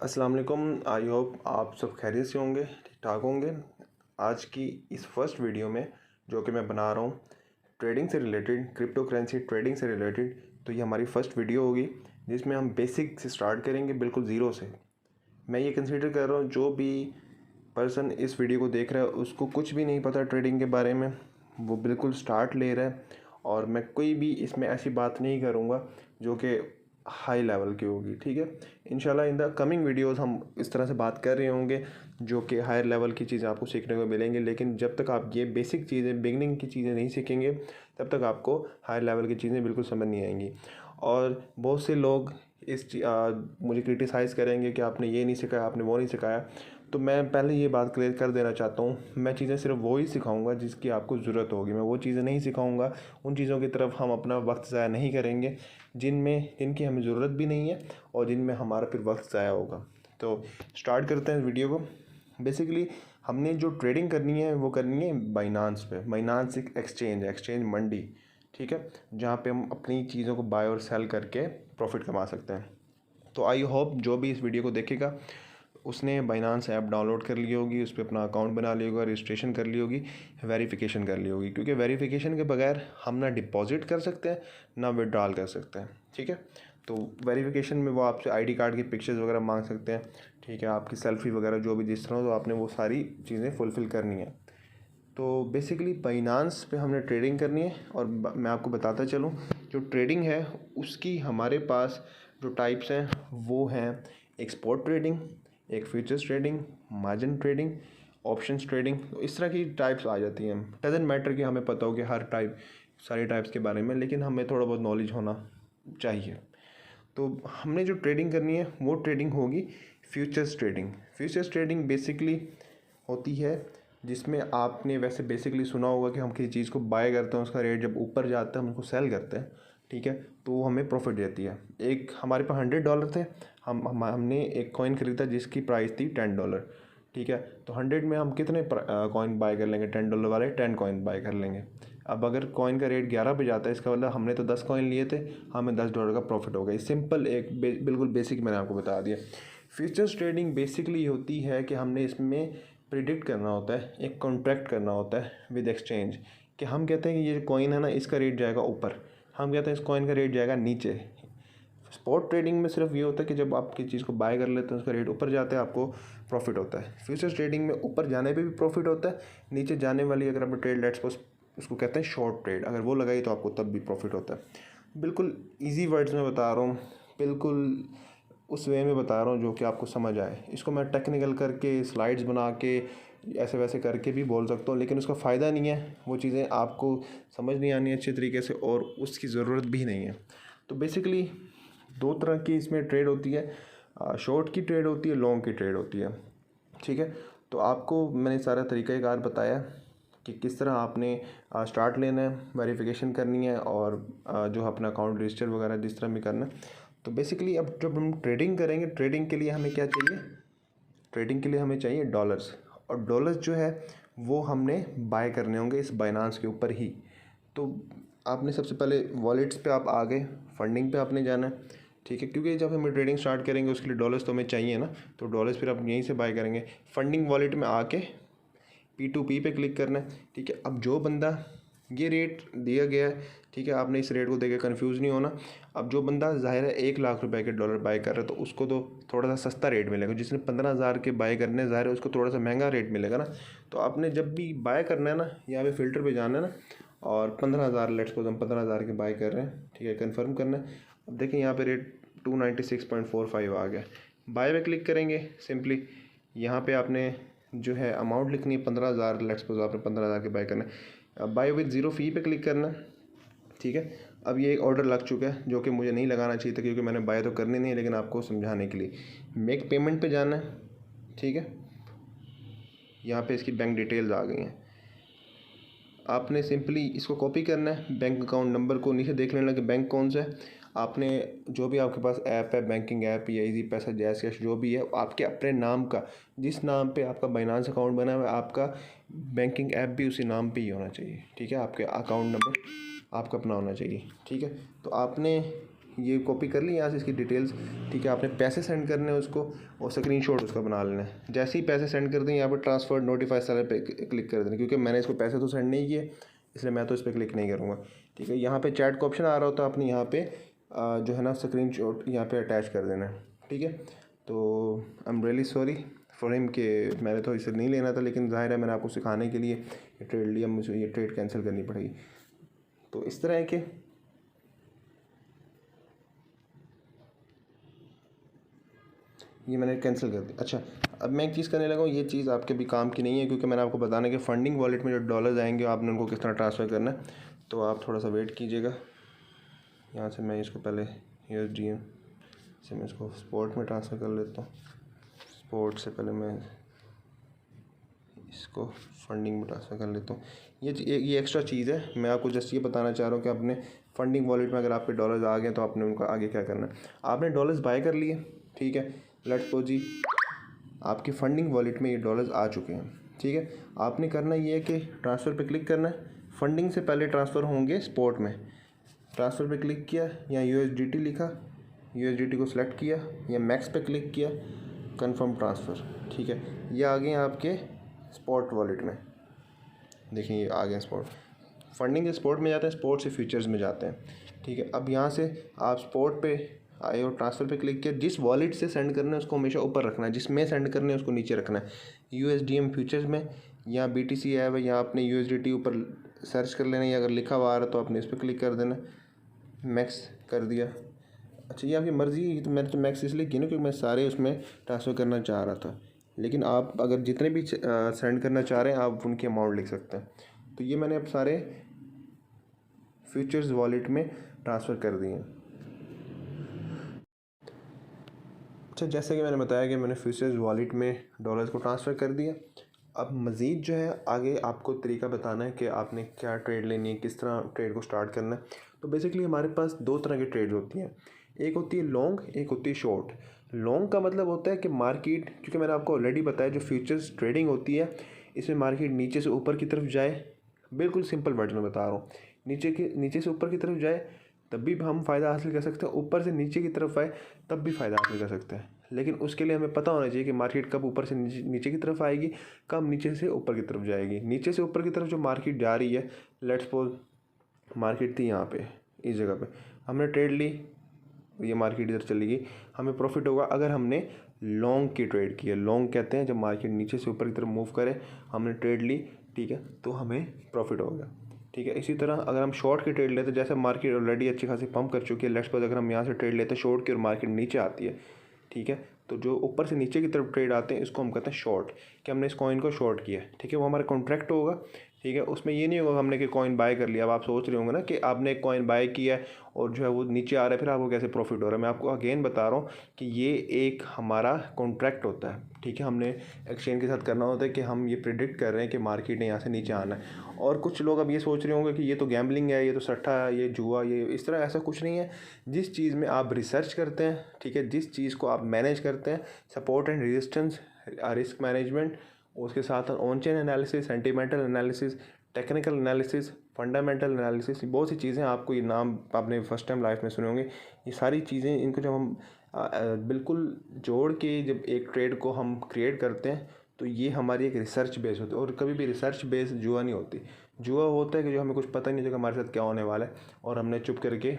अस्सलाम वालेकुम। I hope आप सब खैरियत से होंगे, ठीक ठाक होंगे। आज की इस फर्स्ट वीडियो में जो कि मैं बना रहा हूँ ट्रेडिंग से रिलेटेड, क्रिप्टो करेंसी ट्रेडिंग से रिलेटेड, तो ये हमारी फ़र्स्ट वीडियो होगी जिसमें हम बेसिक से स्टार्ट करेंगे, बिल्कुल ज़ीरो से। मैं ये कंसीडर कर रहा हूँ जो भी पर्सन इस वीडियो को देख रहा है उसको कुछ भी नहीं पता ट्रेडिंग के बारे में, वो बिल्कुल स्टार्ट ले रहा है। और मैं कोई भी इसमें ऐसी बात नहीं करूँगा जो कि हाई लेवल की होगी, ठीक है। इंशाल्लाह इन द कमिंग वीडियोस हम इस तरह से बात कर रहे होंगे जो कि हायर लेवल की चीज़ें आपको सीखने को मिलेंगी। लेकिन जब तक आप ये बेसिक चीज़ें, बिगनिंग की चीज़ें नहीं सीखेंगे तब तक आपको हायर लेवल की चीज़ें बिल्कुल समझ नहीं आएंगी। और बहुत से लोग मुझे क्रिटिसाइज़ करेंगे कि आपने ये नहीं सिखाया, आपने वो नहीं सिखाया। तो मैं पहले ये बात क्लियर कर देना चाहता हूँ, मैं चीज़ें सिर्फ वो ही सिखाऊंगा जिसकी आपको ज़रूरत होगी। मैं वो चीज़ें नहीं सिखाऊंगा, उन चीज़ों की तरफ हम अपना वक्त ज़ाया नहीं करेंगे जिनकी हमें ज़रूरत भी नहीं है और जिनमें हमारा फिर वक्त ज़ाया होगा। तो स्टार्ट करते हैं इस वीडियो को। बेसिकली हमने जो ट्रेडिंग करनी है वो करनी है बाइनांस पे। बाइनांस एक एक्सचेंज मंडी, ठीक है, जहाँ पे हम अपनी चीज़ों को बाय और सेल करके प्रॉफिट कमा सकते हैं। तो आई होप जो भी इस वीडियो को देखेगा उसने बाइनांस ऐप डाउनलोड कर ली होगी, उस पर अपना अकाउंट बना लिया होगा, रजिस्ट्रेशन कर ली होगी, वेरिफिकेशन कर ली होगी। क्योंकि वेरिफिकेशन के बगैर हम ना डिपॉजिट कर सकते हैं ना विड्रॉल कर सकते हैं, ठीक है। तो वेरिफिकेशन में वो आपसे आईडी कार्ड की पिक्चर्स वगैरह मांग सकते हैं, ठीक है, आपकी सेल्फी वगैरह जो भी जिस तरह हो, तो आपने वो सारी चीज़ें फुलफ़िल करनी है। तो बेसिकली बाइनांस पे हमने ट्रेडिंग करनी है। और मैं आपको बताता चलूँ, जो ट्रेडिंग है उसकी हमारे पास जो टाइप्स हैं वो हैं एक स्पॉट ट्रेडिंग, एक futures trading, margin trading, options trading. तो इस तरह की टाइप्स आ जाती हैं। डजेंट मैटर कि हमें पता हो कि हर टाइप, सारी टाइप्स के बारे में, लेकिन हमें थोड़ा बहुत नॉलेज होना चाहिए। तो हमने जो ट्रेडिंग करनी है वो ट्रेडिंग होगी futures trading. Futures trading basically होती है जिसमें आपने वैसे बेसिकली सुना होगा कि हम किसी चीज़ को बाय करते हैं, उसका रेट जब ऊपर जाता है हम उसको सेल करते हैं, ठीक है, तो वो हमें प्रॉफिट देती है। एक हमारे पास $100 थे, हमने एक कॉइन खरीदा जिसकी प्राइस थी $10, ठीक है। तो 100 में हम कितने कॉइन बाय कर लेंगे? $10 वाले 10 कॉइन बाय कर लेंगे। अब अगर कॉइन का रेट 11 पे जाता है, इसका मतलब हमने तो 10 कॉइन लिए थे, हमें $10 का प्रॉफिट हो गया। सिंपल एक बिल्कुल बेसिक मैंने आपको बता दिया। फ्यूचर्स ट्रेडिंग बेसिकली होती है कि हमने इसमें प्रिडिक्ट करना होता है, एक कॉन्ट्रैक्ट करना होता है विद एक्सचेंज, कि हम कहते हैं कि ये कॉइन है ना, इसका रेट जाएगा ऊपर, हम कहते हैं इस कॉइन का रेट जाएगा नीचे। स्पॉट ट्रेडिंग में सिर्फ ये होता है कि जब आप किसी चीज़ को बाय कर लेते हैं उसका रेट ऊपर जाता है, आपको प्रॉफिट होता है। फ्यूचर्स ट्रेडिंग में ऊपर जाने पे भी प्रॉफिट होता है, नीचे जाने वाली अगर आपने ट्रेड, लेट्स सपोज उसको कहते हैं शॉर्ट ट्रेड, अगर वो लगाई तो आपको तब भी प्रॉफिट होता है। बिल्कुल ईजी वर्ड्स में बता रहा हूँ, बिल्कुल उस वे में बता रहा हूँ जो कि आपको समझ आए। इसको मैं टेक्निकल करके, स्लाइड्स बना के, ऐसे वैसे करके भी बोल सकता हूँ, लेकिन उसका फ़ायदा नहीं है, वो चीज़ें आपको समझ नहीं आनी अच्छे तरीके से और उसकी ज़रूरत भी नहीं है। तो बेसिकली दो तरह की इसमें ट्रेड होती है, शॉर्ट की ट्रेड होती है, लॉन्ग की ट्रेड होती है, ठीक है। तो आपको मैंने सारा तरीक़ाकार बताया कि किस तरह आपने स्टार्ट लेना है, वेरिफिकेशन करनी है और जो अपना अकाउंट रजिस्टर वगैरह जिस तरह भी करना है। तो बेसिकली अब जब हम ट्रेडिंग करेंगे, ट्रेडिंग के लिए हमें क्या चाहिए? ट्रेडिंग के लिए हमें चाहिए डॉलर्स। और डॉलर्स जो है वो हमने बाय करने होंगे इस बाइनांस के ऊपर ही। तो आपने सबसे पहले वॉलेट्स पे आप आ गए, फंडिंग पे आपने जाना है, ठीक है, क्योंकि जब हमें ट्रेडिंग स्टार्ट करेंगे उसके लिए डॉलर्स तो हमें चाहिए ना, तो डॉलर्स फिर आप यहीं से बाय करेंगे। फंडिंग वॉलेट में आके P2P पे क्लिक करना है, ठीक है। अब जो बंदा, ये रेट दिया गया है, ठीक है, आपने इस रेट को देकर कंफ्यूज नहीं होना। अब जो बंदा ज़ाहिर है 1 लाख रुपए के डॉलर बाय कर रहा है तो उसको तो थोड़ा सा सस्ता रेट मिलेगा। जिसने 15,000 के बाय करने, ज़ाहिर है उसको थोड़ा सा महंगा रेट मिलेगा ना। तो आपने जब भी बाय करना है ना, यहाँ पे फ़िल्टर पे जाना है ना, और 15,000, लेट्स सपोज हम 15,000 के बाय कर रहे हैं, ठीक है, कंफर्म करना है। अब देखिए यहाँ पे रेट 296.45 आ गया। बाय पे क्लिक करेंगे, सिंपली यहाँ पे आपने जो है अमाउंट लिखनी है 15,000, लेट्स सपोज आपने 15,000 के बाय करना है। अब बाय विद ज़ीरो फ़ी पे क्लिक करना है, ठीक है। अब ये एक ऑर्डर लग चुका है जो कि मुझे नहीं लगाना चाहिए था, क्योंकि मैंने बाय तो करनी नहीं है, लेकिन आपको समझाने के लिए मेक पेमेंट पे जाना है, ठीक है। यहाँ पे इसकी बैंक डिटेल्स आ गई हैं। आपने सिंपली इसको कॉपी करना है, बैंक अकाउंट नंबर को नीचे देख लेना कि बैंक कौन सा है। आपने जो भी आपके पास ऐप है, बैंकिंग ऐप या इजी पैसा, जैस कैश, जो भी है, आपके अपने नाम का, जिस नाम पे आपका बाइनांस अकाउंट बना हुआ है, आपका बैंकिंग ऐप भी उसी नाम पे ही होना चाहिए, ठीक है। आपके अकाउंट नंबर आपका अपना होना चाहिए, ठीक है। तो आपने ये कॉपी कर ली यहाँ से इसकी डिटेल्स, ठीक है। आपने पैसे सेंड करने हैं उसको और स्क्रीनशॉट उसका बना लेना है। जैसे ही पैसे सेंड कर दें यहाँ पर ट्रांसफर नोटिफाई सेलर पे क्लिक कर देना, क्योंकि मैंने इसको पैसे तो सेंड नहीं किए इसलिए मैं तो इस पर क्लिक नहीं करूँगा, ठीक है। यहाँ पे चैट का ऑप्शन आ रहा होता है, आपने यहाँ पे जो है ना स्क्रीनशॉट यहाँ पे अटैच कर देना है, ठीक है। तो I am really sorry for him कि मैंने तो इसे नहीं लेना था, लेकिन जाहिर है मैंने आपको सिखाने के लिए ये ट्रेड लिया, मुझे ये ट्रेड कैंसिल करनी पड़ेगी। तो इस तरह है कि ये मैंने कैंसिल कर दिया। अच्छा, अब मैं एक चीज़ करने लगा हूँ, ये चीज़ आपके भी काम की नहीं है, क्योंकि मैंने आपको बताना कि फंडिंग वॉलेट में जो डॉलर्स आएंगे आपने उनको किस तरह ट्रांसफ़र करना है। तो आप थोड़ा सा वेट कीजिएगा। यहाँ से मैं इसको पहले USDM से मैं इसको स्पॉट में ट्रांसफ़र कर लेता हूँ। स्पॉट से पहले मैं इसको फंडिंग में ट्रांसफ़र कर लेता हूँ। ये एक्स्ट्रा चीज़ है, मैं आपको जस्ट ये बताना चाह रहा हूँ कि अपने फंडिंग वॉलेट में अगर आपके डॉलर्स आ गए तो आपने उनका आगे क्या करना है। आपने डॉलर्स बाय कर लिए, ठीक है। लेट्स सपोज जी आपकी फंडिंग वॉलेट में ये डॉलर्स आ चुके हैं, ठीक है। आपने करना ये है कि ट्रांसफ़र पे क्लिक करना है। फंडिंग से पहले ट्रांसफ़र होंगे स्पॉट में, ट्रांसफ़र पे क्लिक किया, या USDT लिखा, USDT को सिलेक्ट किया, या मैक्स पे क्लिक किया, कंफर्म ट्रांसफ़र, ठीक है। ये आ गए आपके स्पॉट वॉलेट में, देखिए ये आ गए स्पॉट। फंडिंग के स्पॉट में जाते हैं, स्पॉट से फ्यूचर्स में जाते हैं, ठीक है। अब यहाँ से आप स्पॉट पे आए और ट्रांसफ़र पे क्लिक किया। जिस वॉलेट से सेंड करना है उसको हमेशा ऊपर रखना है, जिसमें सेंड करना है उसको नीचे रखना है। USDM फ्यूचर्स में या BTC ऐप है, या आपने USDT ऊपर सर्च कर लेना, या अगर लिखा हुआ आ रहा तो आपने इस पर क्लिक कर देना, मैक्स कर दिया। अच्छा, ये आपकी मर्ज़ी, तो मैंने तो मैक्स इसलिए की ना क्योंकि मैं सारे उसमें ट्रांसफ़र करना चाह रहा था, लेकिन आप अगर जितने भी सेंड करना चाह रहे हैं आप उनकी अमाउंट लिख सकते हैं। तो ये मैंने अब सारे फ्यूचर्स वॉलेट में ट्रांसफ़र कर दिए। अच्छा, जैसे कि मैंने बताया कि मैंने फ्यूचर्स वॉलेट में डॉलर्स को ट्रांसफ़र कर दिया। अब मज़ीद जो है आगे आपको तरीका बताना है कि आपने क्या ट्रेड लेनी है, किस तरह ट्रेड को स्टार्ट करना है। तो बेसिकली हमारे पास दो तरह की ट्रेड्स होती हैं, एक होती है लॉन्ग, एक होती है शॉर्ट। लॉन्ग का मतलब होता है कि मार्केट, क्योंकि मैंने आपको ऑलरेडी बताया जो फ्यूचर्स ट्रेडिंग होती है इसमें मार्केट नीचे से ऊपर की तरफ जाए, बिल्कुल सिंपल वर्ड्स में बता रहा हूँ, नीचे से ऊपर की तरफ जाए तब भी हम फ़ायदा हासिल कर सकते हैं, ऊपर से नीचे की तरफ आए तब भी फ़ायदा हासिल कर सकते हैं। लेकिन उसके लिए हमें पता होना चाहिए कि मार्केट कब ऊपर से नीचे की तरफ आएगी, कब नीचे से ऊपर की तरफ जाएगी। नीचे से ऊपर की तरफ जो मार्केट जा रही है, लेट्स सपोज मार्केट थी यहाँ पे, इस जगह पे हमने ट्रेड ली, ये मार्केट इधर चली गई, हमें प्रॉफिट होगा अगर हमने लॉन्ग की ट्रेड की है। लॉन्ग कहते हैं जब मार्केट नीचे से ऊपर की तरफ मूव करे, हमने ट्रेड ली, ठीक है, तो हमें प्रॉफिट होगा, ठीक है। इसी तरह अगर हम शॉर्ट की ट्रेड लेते हैं, जैसे मार्केट ऑलरेडी अच्छी खासी पंप कर चुकी है, लेट्स सपोज अगर हम यहाँ से ट्रेड लेते हैं शॉर्ट की और मार्केट नीचे आती है, ठीक है, तो जो ऊपर से नीचे की तरफ ट्रेड आते हैं इसको हम कहते हैं शॉर्ट, कि हमने इस कॉइन को शॉर्ट किया है, ठीक है। वो हमारा कॉन्ट्रैक्ट होगा, ठीक है। उसमें ये नहीं होगा हमने कि कॉइन बाय कर लिया। अब आप सोच रहे होंगे ना कि आपने एक कॉइन बाय किया है और जो है वो नीचे आ रहा है, फिर आपको कैसे प्रॉफिट हो रहा है। मैं आपको अगेन बता रहा हूँ कि ये एक हमारा कॉन्ट्रैक्ट होता है, ठीक है। हमने एक्सचेंज के साथ करना होता है कि हम ये प्रिडिक्ट कर रहे हैं कि मार्केट ने यहाँ से नीचे आना है। और कुछ लोग अब ये सोच रहे होंगे कि ये तो गैम्बलिंग है, ये तो सट्टा है, ये जुआ, ये इस तरह, ऐसा कुछ नहीं है। जिस चीज़ में आप रिसर्च करते हैं, ठीक है, जिस चीज़ को आप मैनेज करते हैं, support and resistance, risk management, उसके साथ on chain analysis, sentimental analysis, technical analysis, fundamental analysis, बहुत सी चीज़ें आपको, ये नाम आपने फर्स्ट टाइम लाइफ में सुने होंगे। ये सारी चीज़ें, इनको जब हम बिल्कुल जोड़ के जब एक ट्रेड को हम क्रिएट करते हैं तो ये हमारी एक रिसर्च बेस होती है। और कभी भी रिसर्च बेस जुआ नहीं होती। जुआ होता है कि जो हमें कुछ पता ही नहीं होता कि हमारे साथ क्या होने वाला है और हमने चुप करके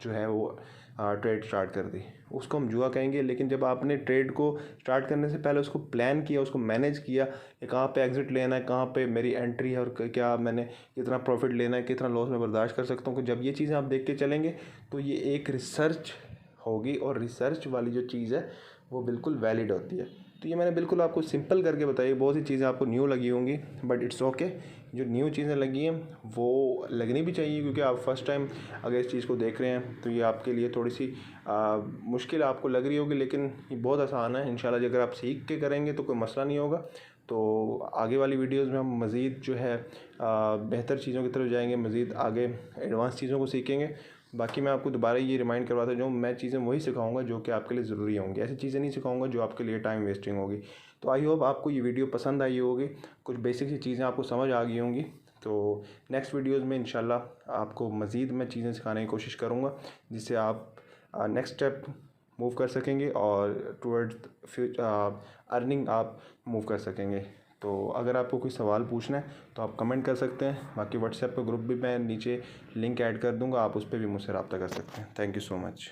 जो है वो ट्रेड स्टार्ट कर दी, उसको हम जुआ कहेंगे। लेकिन जब आपने ट्रेड को स्टार्ट करने से पहले उसको प्लान किया, उसको मैनेज किया कि कहाँ पे एग्ज़िट लेना है, कहाँ पे मेरी एंट्री है, और क्या मैंने कितना प्रॉफिट लेना है, कितना लॉस मैं बर्दाश्त कर सकता हूँ, कि जब ये चीज़ें आप देख के चलेंगे तो ये एक रिसर्च होगी। और रिसर्च वाली जो चीज़ है वो बिल्कुल वैलिड होती है। तो ये मैंने बिल्कुल आपको सिंपल करके बताई। बहुत सी चीज़ें आपको न्यू लगी होंगी, बट इट्स ओके। जो न्यू चीज़ें लगी हैं वो लगनी भी चाहिए, क्योंकि आप फर्स्ट टाइम अगर इस चीज़ को देख रहे हैं तो ये आपके लिए थोड़ी सी मुश्किल आपको लग रही होगी, लेकिन ये बहुत आसान है। इंशाल्लाह अगर आप सीख के करेंगे तो कोई मसला नहीं होगा। तो आगे वाली वीडियोज़ में हम मज़ीद जो है बेहतर चीज़ों की तरफ जाएंगे, मज़ीद आगे एडवांस चीज़ों को सीखेंगे। बाकी मैं आपको दोबारा ये रिमाइंड करवाता हूँ, जो मैं चीज़ें वही सिखाऊंगा जो कि आपके लिए ज़रूरी होंगी। ऐसी चीज़ें नहीं सिखाऊंगा जो आपके लिए टाइम वेस्टिंग होगी। तो आई होप आपको ये वीडियो पसंद आई होगी, कुछ बेसिक सी चीज़ें आपको समझ आ गई होंगी। तो नेक्स्ट वीडियोज़ में इंशाल्लाह आपको मज़ीद मैं चीज़ें सिखाने की कोशिश करूँगा, जिससे आप नेक्स्ट स्टेप मूव कर सकेंगे और टुवर्ड्स अर्निंग आप मूव कर सकेंगे। तो अगर आपको कोई सवाल पूछना है तो आप कमेंट कर सकते हैं। बाकी व्हाट्सएप का ग्रुप भी मैं नीचे लिंक ऐड कर दूंगा, आप उस पर भी मुझसे रब्ता कर सकते हैं। Thank you so much.